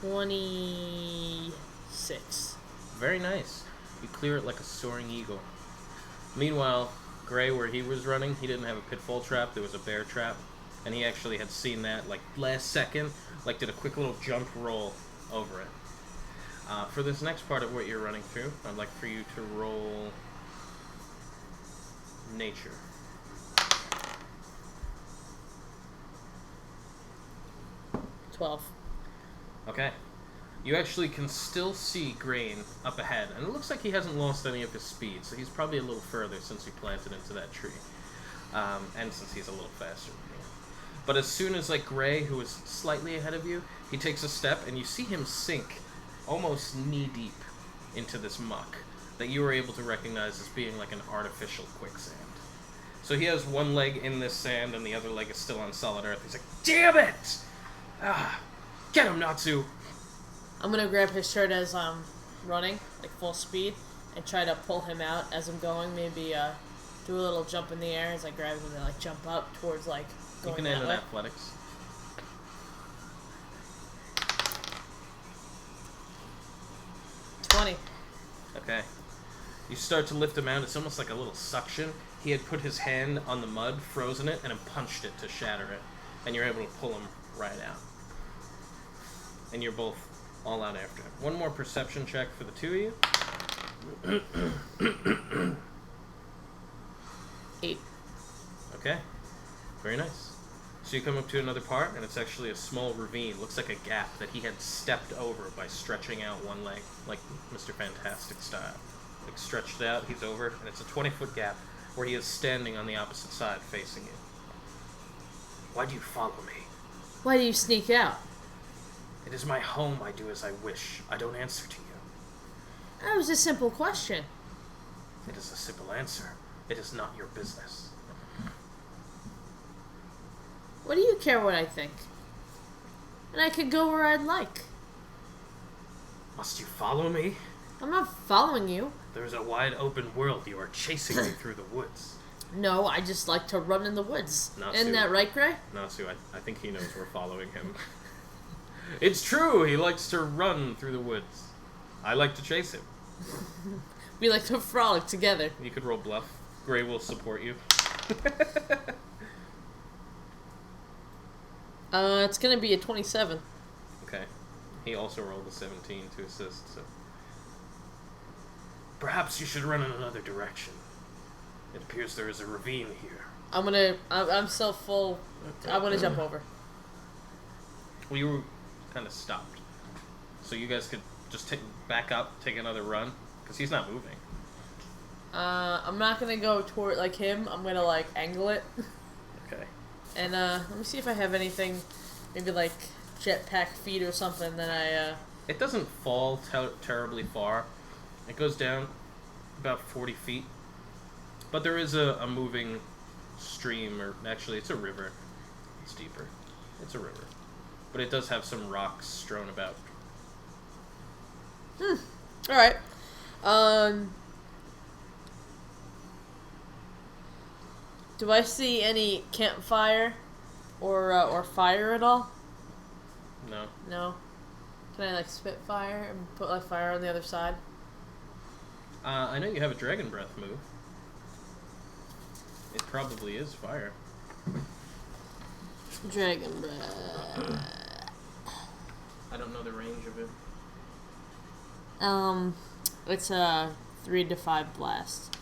20, 26. Very nice. You clear it like a soaring eagle. Meanwhile, Gray, where he was running, he didn't have a pitfall trap. There was a bear trap. And he actually had seen that, like, last second. Like, did a quick little jump roll over it. For this next part of what you're running through, I'd like for you to roll... nature. Okay. You actually can still see Grain up ahead, and it looks like he hasn't lost any of his speed, so he's probably a little further since he planted into that tree. And since he's a little faster than you. But as soon as, like, Gray, who is slightly ahead of you, he takes a step, and you see him sink almost knee-deep into this muck that you were able to recognize as being like an artificial quicksand. So he has one leg in this sand, and the other leg is still on solid earth. He's like, damn it! Ah, get him, Notsu! I'm gonna grab his shirt as I'm running, like full speed, and try to pull him out as I'm going. Maybe do a little jump in the air as I grab him and like jump up towards like going You can that end in way. athletics. 20. Okay. You start to lift him out. It's almost like a little suction. He had put his hand on the mud, frozen it, and then punched it to shatter it. And you're able to pull him right out. And you're both all out after him. One more perception check for the two of you. 8. Okay. Very nice. So you come up to another part, and it's actually a small ravine. Looks like a gap that he had stepped over by stretching out one leg, like Mr. Fantastic style. Like stretched out, he's over, and it's a 20-foot gap where he is standing on the opposite side facing you. Why do you follow me? Why do you sneak out? It is my home. I do as I wish. I don't answer to you. That was a simple question. It is a simple answer. It is not your business. What do you care what I think? and I could go where I'd like. Must you follow me? I'm not following you. There's a wide open world. You are chasing me through the woods. No, I just like to run in the woods. Natsu. Isn't that right, Gray? Natsu, I think he knows we're following him. It's true, he likes to run through the woods. I like to chase him. We like to frolic together. You could roll bluff. Gray will support you. It's gonna be a 27. Okay. He also rolled a 17 to assist, so... Perhaps you should run in another direction. It appears there is a ravine here. I'm so full. I want to jump over. Well, you were kind of stopped. So you guys could just back up, take another run, because he's not moving. I'm not gonna go toward like him. I'm gonna like angle it. Okay. And let me see if I have anything, maybe like jetpack feet or something that I. It doesn't fall terribly far. It goes down about 40 feet. But there is a moving stream, or actually it's a river. It's deeper. It's a river. But it does have some rocks strewn about. Alright. Do I see any campfire or fire at all? No. No. Can I like spit fire and put like fire on the other side? I know you have a dragon breath move. It probably is fire. Dragon breath. I don't know the range of it. It's a 3 to 5 blast.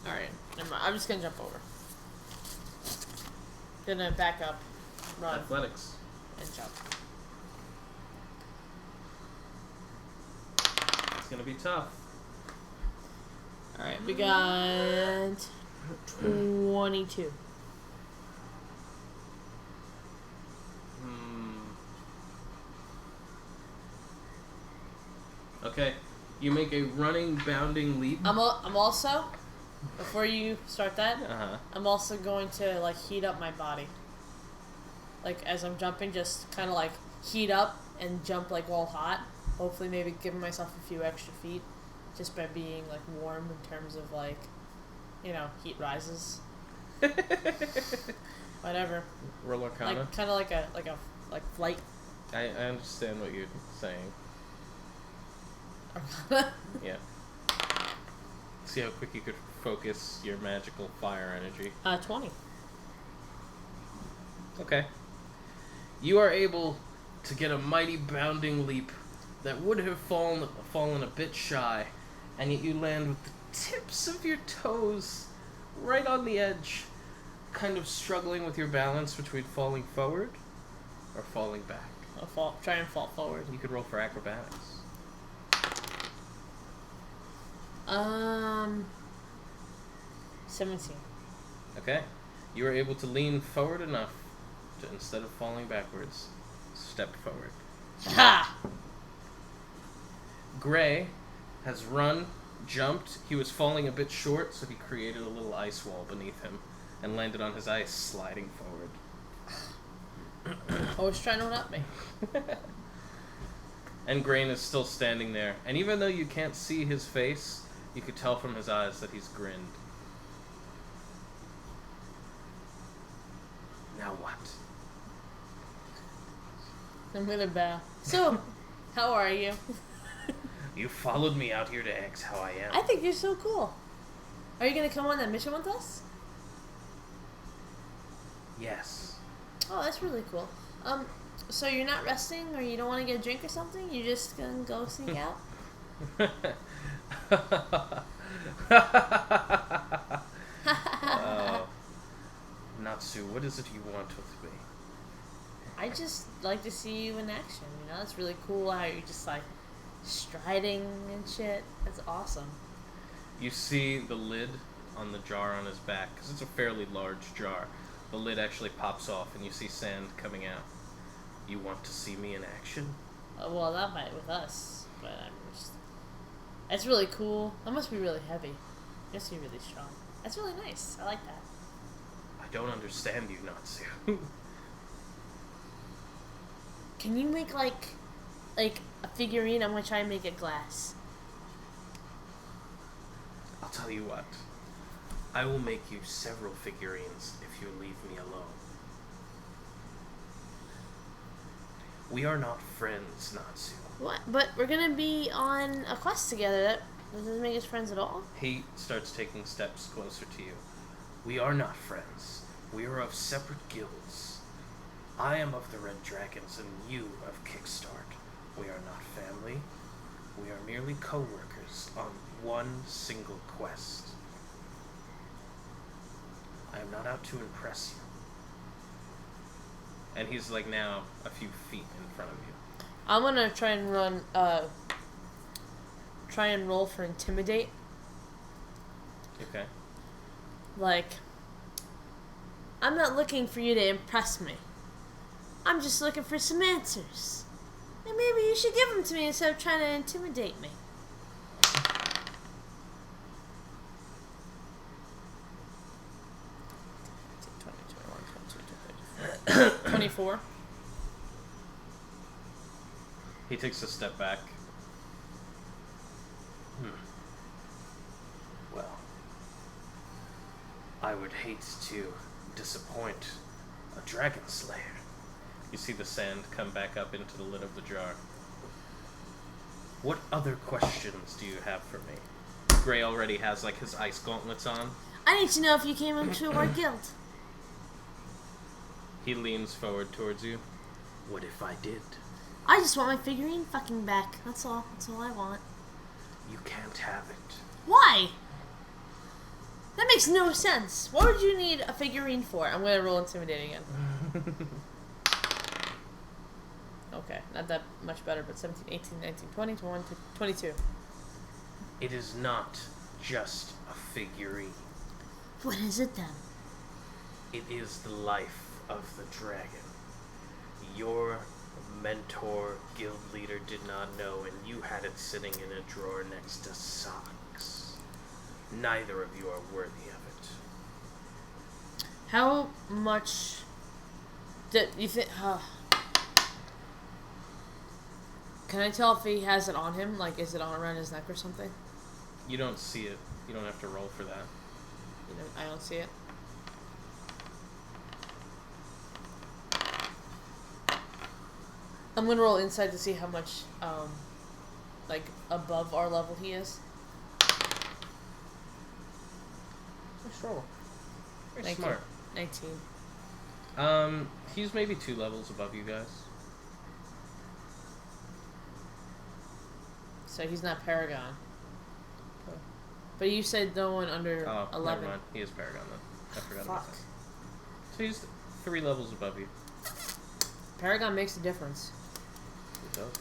Alright, never mind. I'm just gonna jump over. Gonna back up, run, Athletics. and jump. It's gonna be tough. Alright, we got 22. Okay, you make a running, bounding leap. I'm also, before you start that, Uh-huh. I'm also going to like heat up my body. Like as I'm jumping, just kind of like heat up and jump like all hot. Hopefully, maybe giving myself a few extra feet, just by being like warm in terms of like, you know, heat rises. Whatever. Roll Arcana. Like kind of like a flight. I understand what you're saying. Yeah. See how quick you could focus your magical fire energy. 20. Okay. You are able to get a mighty bounding leap that would have fallen a bit shy, and yet you land with the tips of your toes right on the edge, kind of struggling with your balance between falling forward or falling back. Try and fall forward. You could roll for acrobatics. 17. Okay. You are able to lean forward enough to, instead of falling backwards, step forward. Ha! Gray has run, jumped. He was falling a bit short, so he created a little ice wall beneath him and landed on his ice, sliding forward. Always trying to one-up me. And Grain is still standing there. And even though you can't see his face, you could tell from his eyes that he's grinned. Now what? I'm gonna bow. So, how are you? You followed me out here to ask how I am. I think you're so cool. Are you gonna come on that mission with us? Yes. Oh, that's really cool. So you're not resting, or you don't want to get a drink or something? You're just gonna go sneak out? Natsu, what is it you want with me? I just like to see you in action, you know? It's really cool how you're just like striding and shit. That's awesome. You see the lid on the jar on his back, because it's a fairly large jar. The lid actually pops off and you see sand coming out. You want to see me in action? Well, not with us, but I'm just... That's really cool. That must be really heavy. It must be really strong. That's really nice. I like that. I don't understand you, Natsu. Can you make like a figurine? I'm gonna try and make a glass. I'll tell you what. I will make you several figurines if you leave me alone. We are not friends, Natsu. What? But we're gonna be on a quest together. That doesn't make us friends at all. He starts taking steps closer to you. We are not friends. We are of separate guilds. I am of the Red Dragons and you of Kickstart. We are not family. We are merely co-workers on one single quest. I am not out to impress you. And he's like now a few feet in front of you. I'm gonna try and roll for intimidate. Okay. Like, I'm not looking for you to impress me. I'm just looking for some answers. And maybe you should give them to me instead of trying to intimidate me. 24. He takes a step back. Well, I would hate to disappoint a dragon slayer. You see the sand come back up into the lid of the jar. What other questions do you have for me? Gray already has like his ice gauntlets on. I need to know if you came into our guild. He leans forward towards you. What if I did? I just want my figurine fucking back. That's all. That's all I want. You can't have it. Why? That makes no sense. What would you need a figurine for? I'm gonna roll intimidate again. Okay, not that much better, but 17, 18, 19, 20, 21, 22. It is not just a figurine. What is it then? It is the life of the dragon. Your mentor, guild leader did not know, and you had it sitting in a drawer next to socks. Neither of you are worthy of it. How much do you think... Can I tell if he has it on him? Like, is it on around his neck or something? You don't see it. You don't have to roll for that. You know, I don't see it. I'm gonna roll inside to see how much, like, above our level he is. Nice roll. Very Thank smart. You. 19. He's maybe 2 levels above you guys. So he's not Paragon. But you said no one under 11. Never mind. He is Paragon then. I forgot about Fuck. that. So he's 3 levels above you. Paragon makes a difference. He does.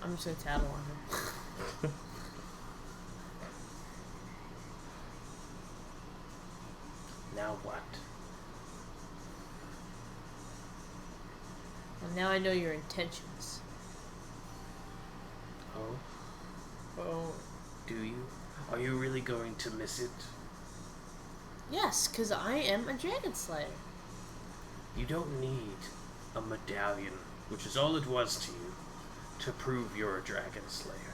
I'm just gonna tattle on him. Now what? Well, now I know your intentions. Oh? Oh. Do you? Are you really going to miss it? Yes, because I am a dragon slayer. You don't need a medallion, which is all it was to you, to prove you're a dragon slayer.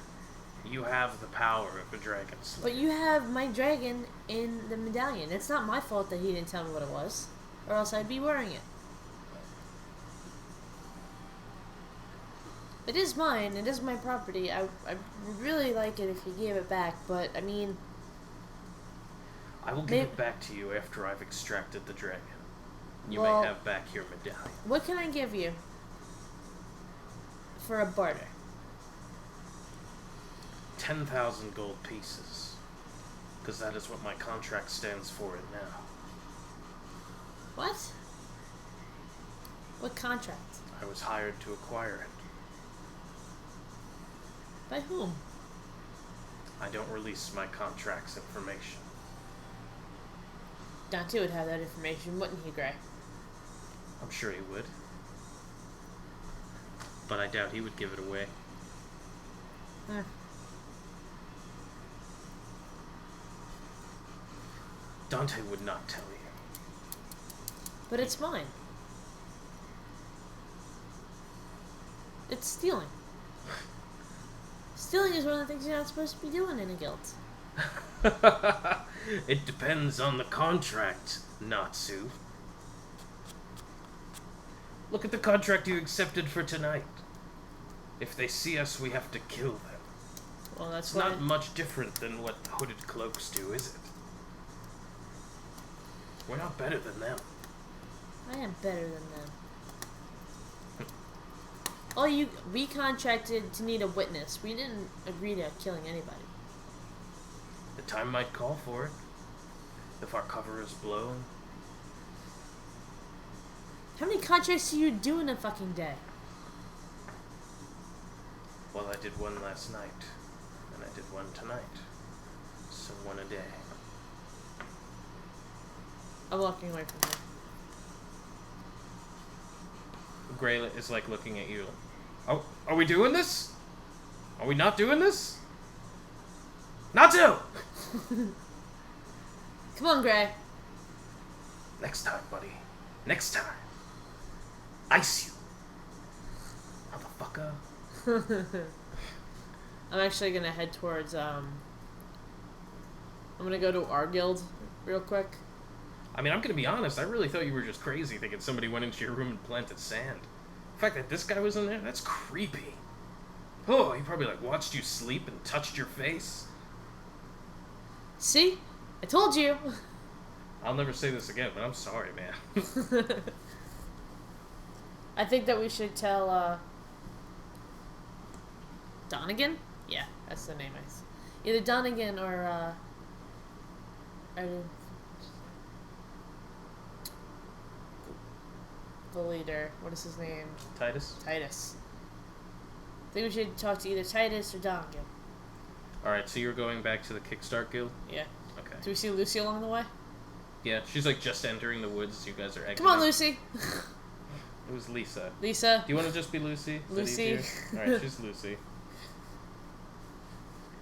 You have the power of a dragon slayer. But you have my dragon in the medallion. It's not my fault that he didn't tell me what it was, or else I'd be wearing it. It is mine. It is my property. I would really like it if you gave it back, but, I mean... I will give it back to you after I've extracted the dragon. You Well, may have back your medallion. What can I give you for a barter? 10,000 gold pieces. Because that is what my contract stands for it now. What? What contract? I was hired to acquire it. By whom? I don't release my contract's information. Dante would have that information, wouldn't he, Gray? I'm sure he would. But I doubt he would give it away. Dante would not tell you. But it's mine. It's stealing. Stealing is one of the things you're not supposed to be doing in a guild. It depends on the contract, Notsu. Look at the contract you accepted for tonight. If they see us, we have to kill them. Well, that's It's not much different than what hooded cloaks do, is it? We're not better than them. I am better than them. We contracted to need a witness. We didn't agree to killing anybody. The time might call for it. If our cover is blown. How many contracts do you do in a fucking day? Well, I did one last night. And I did one tonight. So one a day. I'm walking away from her. Gray is like looking at you. Oh, are we doing this? Are we not doing this? Natsu! Come on, Gray. Next time, buddy. Next time. Ice you. Motherfucker. I'm actually gonna head towards, I'm gonna go to our guild real quick. I mean, I'm gonna be honest, I really thought you were just crazy thinking somebody went into your room and planted sand. The fact that this guy was in there, that's creepy. Oh, he probably, like, watched you sleep and touched your face. See? I told you! I'll never say this again, but I'm sorry, man. I think that we should tell, Donegan? Yeah, that's the name. Either Donegan or the leader. What is his name? Titus? Titus. I think we should talk to either Titus or Donegan. Alright, so you're going back to the Kickstart Guild? Yeah. Okay. Do we see Lucy along the way? Yeah, she's like just entering the woods. You guys are exiting. Come on, Lucy! It was Lisa. Lisa. Do you want to just be Lucy? Lucy. Alright, she's Lucy.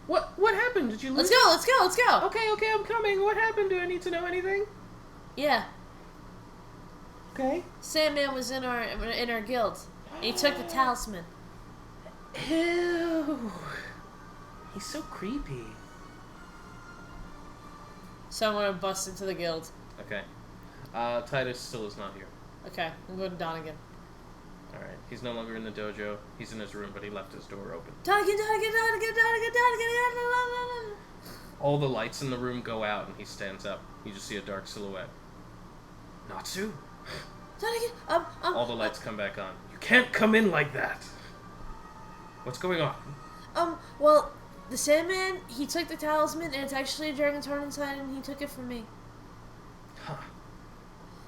What happened? Did you lose? Let's go! Okay, I'm coming. What happened? Do I need to know anything? Yeah. Okay. Sandman was in our guild. And he took the talisman. Ew. He's so creepy. So I'm gonna bust into the guild. Okay. Titus still is not here. Okay, I'm going to Donegan. Alright. He's no longer in the dojo. He's in his room, but he left his door open. Donegan. All the lights in the room go out, and he stands up. You just see a dark silhouette. Natsu? Donegan, All the lights come back on. You can't come in like that! What's going on? Well, the Sandman, he took the talisman, and it's actually a dragon's heart inside, and he took it from me. Huh.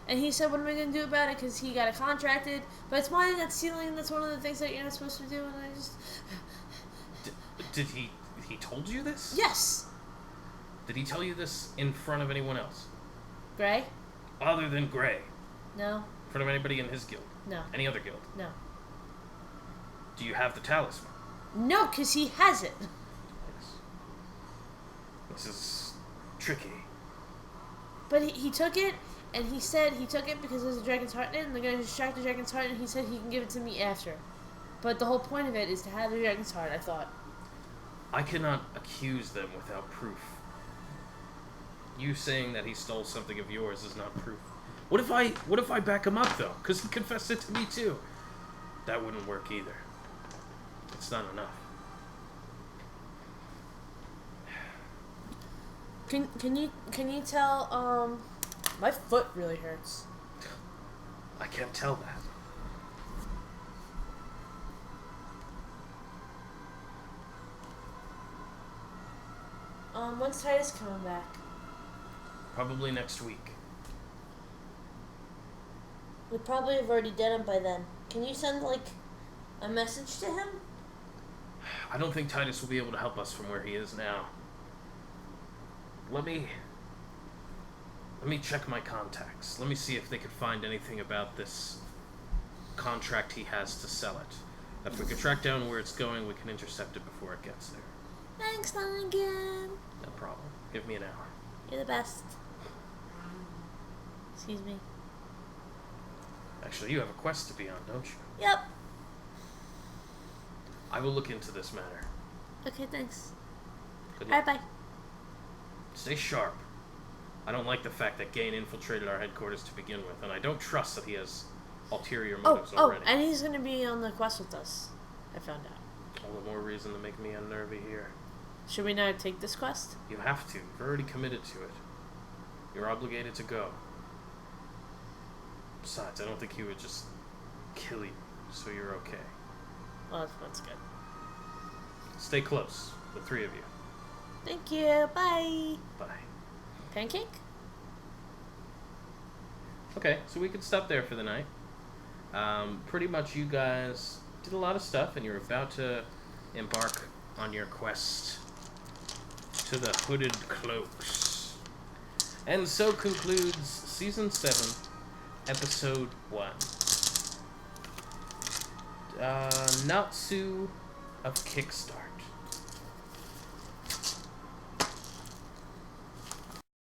And he said, what am I going to do about it? Because he got it contracted. But it's mine, that's stealing, that's one of the things that you're not supposed to do, and I just... Did he told you this? Yes! Did he tell you this in front of anyone else? Gray? Other than Gray? No. In front of anybody in his guild? No. Any other guild? No. Do you have the talisman? No, because he has it. Yes. This is tricky. But he took it, and he said he took it because there's a dragon's heart in it, and they're going to distract the dragon's heart, and he said he can give it to me after. But the whole point of it is to have the dragon's heart, I thought. I cannot accuse them without proof. You saying that he stole something of yours is not proof. What if I back him up, though? Because he confessed it to me, too. That wouldn't work either. It's not enough. Can you tell, my foot really hurts. I can't tell that. When's Titus coming back? Probably next week. We probably have already done him by then. Can you send, like, a message to him? I don't think Titus will be able to help us from where he is now. Let me check my contacts. Let me see if they could find anything about this contract he has to sell it. If we can track down where it's going, we can intercept it before it gets there. Thanks, Donegan. No problem. Give me an hour. You're the best. Excuse me. Actually, you have a quest to be on, don't you? Yep. I will look into this matter. Okay, thanks. Good Alright, luck. bye. Stay sharp. I don't like the fact that Gain infiltrated our headquarters to begin with, and I don't trust that he has ulterior motives already. And he's gonna be on the quest with us. I found out. All the more reason to make me unnervy here. Should we now take this quest? You have to. You've already committed to it. You're obligated to go. Besides, I don't think he would just kill you, so you're okay. Well, that's good. Stay close, the three of you. Thank you. Bye. Bye. Pancake? Okay, so we could stop there for the night. Pretty much you guys did a lot of stuff, and you're about to embark on your quest to the Hooded Cloaks. And so concludes Season 7, Episode 1. Notsu of Kickstart.